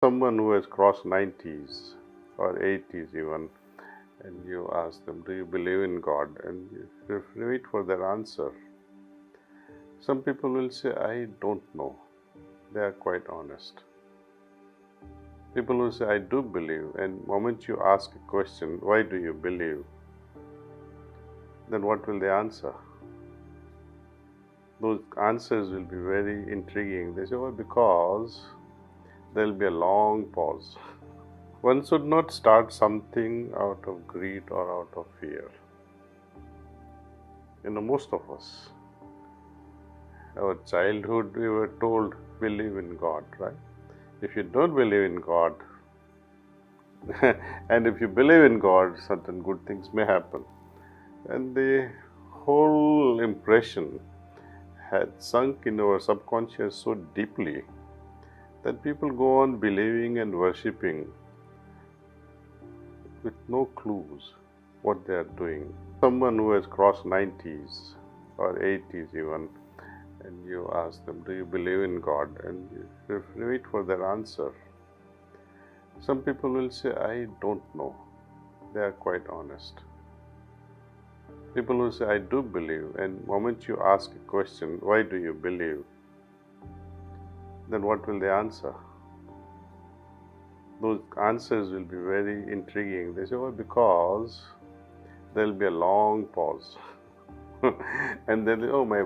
Someone who has crossed 90s or 80s even, and you ask them, do you believe in God? And you wait for their answer. Some people will say, I don't know. They are quite honest. People will say, I do believe, and the moment you ask a question, why do you believe? Then what will they answer? Those answers will be very intriguing. They say, well, because there will be a long pause. One should not start something out of greed or out of fear. Most of us, our childhood, we were told, believe in God, right? If you don't believe in God, and if you believe in God, certain good things may happen. And the whole impression had sunk in our subconscious so deeply that people go on believing and worshipping with no clues what they are doing. Someone who has crossed 90s or 80s even, and you ask them, do you believe in God? And you wait for their answer. Some people will say, I don't know. They are quite honest. People will say, I do believe, and the moment you ask a question, why do you believe? Then what will they answer? Those answers will be very intriguing. They say, well, because there will be a long pause. And then, oh, my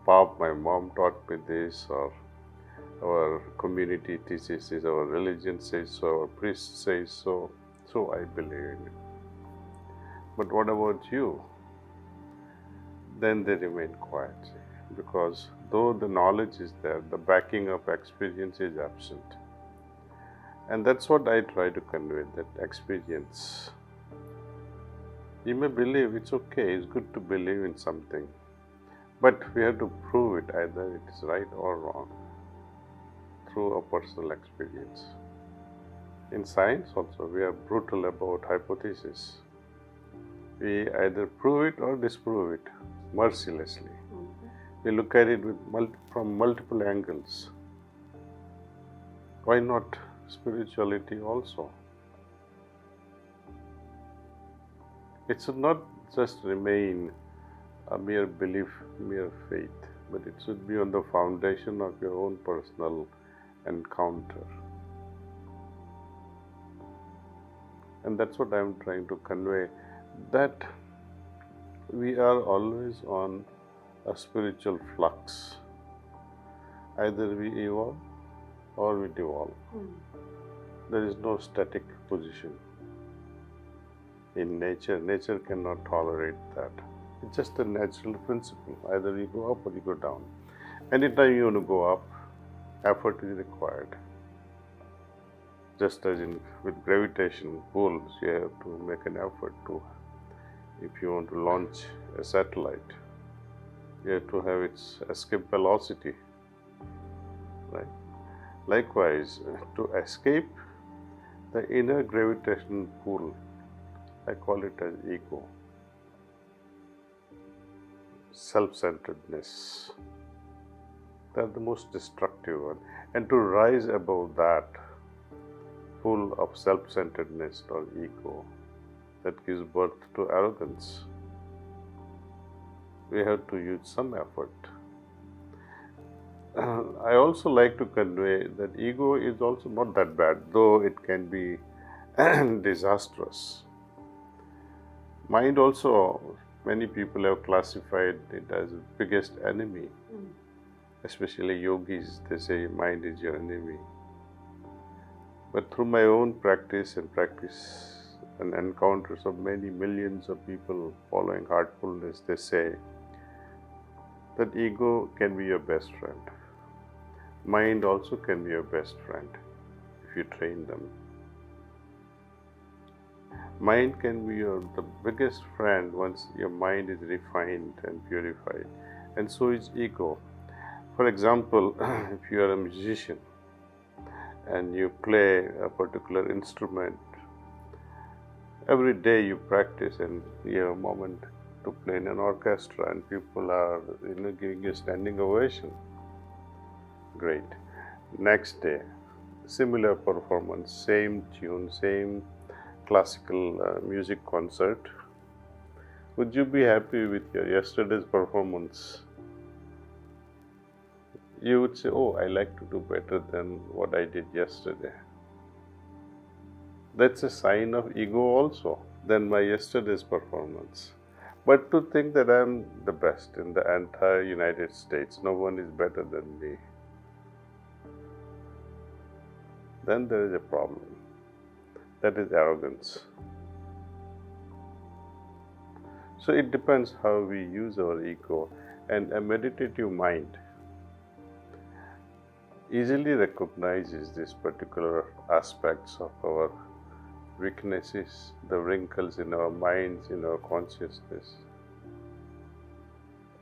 mom taught me this, or our community teaches this, our religion says so, our priest says so, so I believe in it. But what about you? Then they remain quiet, because though the knowledge is there, the backing up experience is absent. And that's what I try to convey, that experience. You may believe, it's okay, it's good to believe in something, but we have to prove it, either it is right or wrong, through a personal experience. In science also, we are brutal about hypothesis. We either prove it or disprove it mercilessly. We look at it from multiple angles. Why not spirituality also? It should not just remain a mere belief, mere faith, but it should be on the foundation of your own personal encounter. And that's what I'm trying to convey, that we are always on a spiritual flux. Either we evolve or we devolve. There is no static position. In nature, nature cannot tolerate that. It's just a natural principle. Either you go up or you go down. Anytime you want to go up, effort is required. Just as with gravitation pulls, you have to make an effort to. If you want to launch a satellite, you have to have its escape velocity, right? Likewise, to escape the inner gravitational pull, I call it as ego, self-centeredness. They are the most destructive one. And to rise above that pull of self-centeredness or ego, that gives birth to arrogance. We have to use some effort. I also like to convey that ego is also not that bad, though it can be disastrous. Mind also, many people have classified it as the biggest enemy. Especially yogis, they say mind is your enemy. But through my own practice and encounters of many millions of people following heartfulness, they say that ego can be your best friend. Mind also can be your best friend if you train them. Mind can be the biggest friend once your mind is refined and purified, and so is ego. For example, if you are a musician and you play a particular instrument, every day you practice and you have a moment to play in an orchestra and people are giving you a standing ovation. Great. Next day, similar performance, same tune, same classical music concert, would you be happy with your yesterday's performance? You would say, oh, I like to do better than what I did yesterday. That's a sign of ego also, than my yesterday's performance. But to think that I'm the best in the entire United States, no one is better than me, then there is a problem. That is arrogance. So it depends how we use our ego, and a meditative mind easily recognizes these particular aspects of our weaknesses, the wrinkles in our minds, in our consciousness.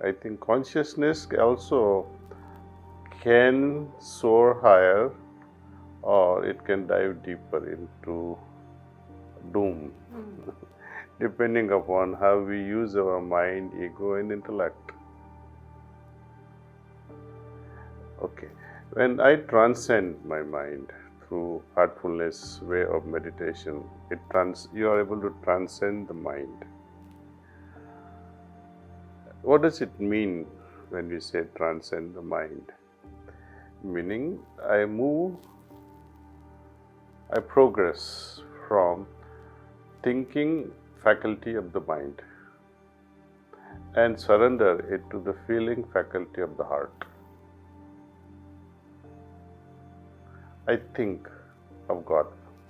I think consciousness also can soar higher, or it can dive deeper into doom, depending upon how we use our mind, ego, and intellect. Okay, when I transcend my mind through heartfulness way of meditation, you are able to transcend the mind. What does it mean when we say transcend the mind? Meaning, I progress from thinking faculty of the mind and surrender it to the feeling faculty of the heart. I think of God,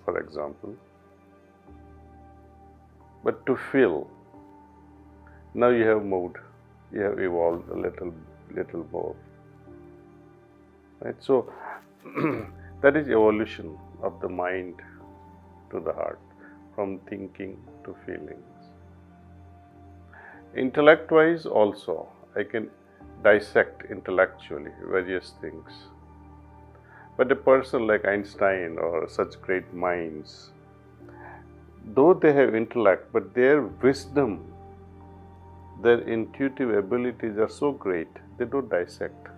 for example, but to feel, now you have moved, you have evolved a little more. Right? So that is evolution of the mind to the heart, from thinking to feelings. Intellect-wise also, I can dissect intellectually various things. But a person like Einstein or such great minds, though they have intellect, but their wisdom, their intuitive abilities are so great, they don't dissect.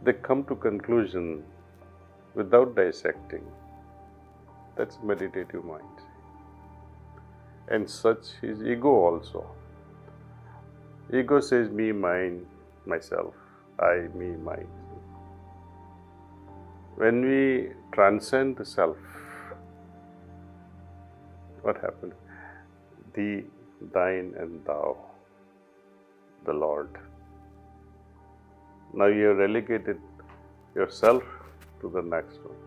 They come to conclusion without dissecting. That's meditative mind. And such is ego also. Ego says me, mine, myself, I, me, mine. When we transcend the self, what happens? Thee, thine, and thou, the Lord. Now you have relegated yourself to the next one.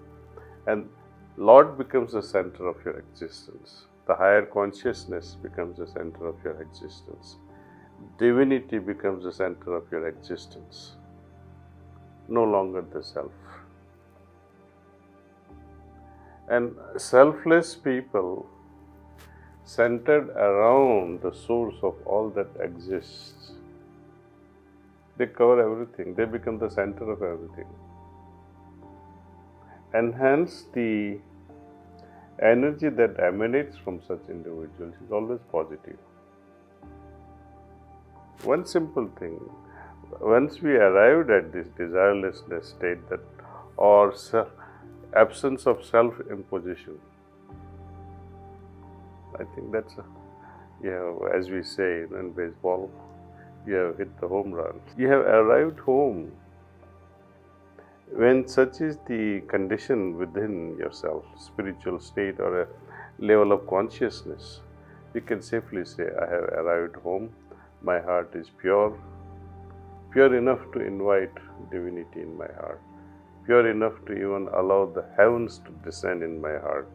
And Lord becomes the center of your existence. The higher consciousness becomes the center of your existence. Divinity becomes the center of your existence. No longer the self. And selfless people, centered around the source of all that exists, they cover everything. They become the center of everything. And hence the energy that emanates from such individuals is always positive. One simple thing, once we arrived at this desirelessness state, that or absence of self-imposition, I think that's as we say in baseball, you have hit the home run. You have arrived home. When such is the condition within yourself, spiritual state or a level of consciousness, you can safely say, I have arrived home, my heart is pure enough to invite divinity in my heart, pure enough to even allow the heavens to descend in my heart.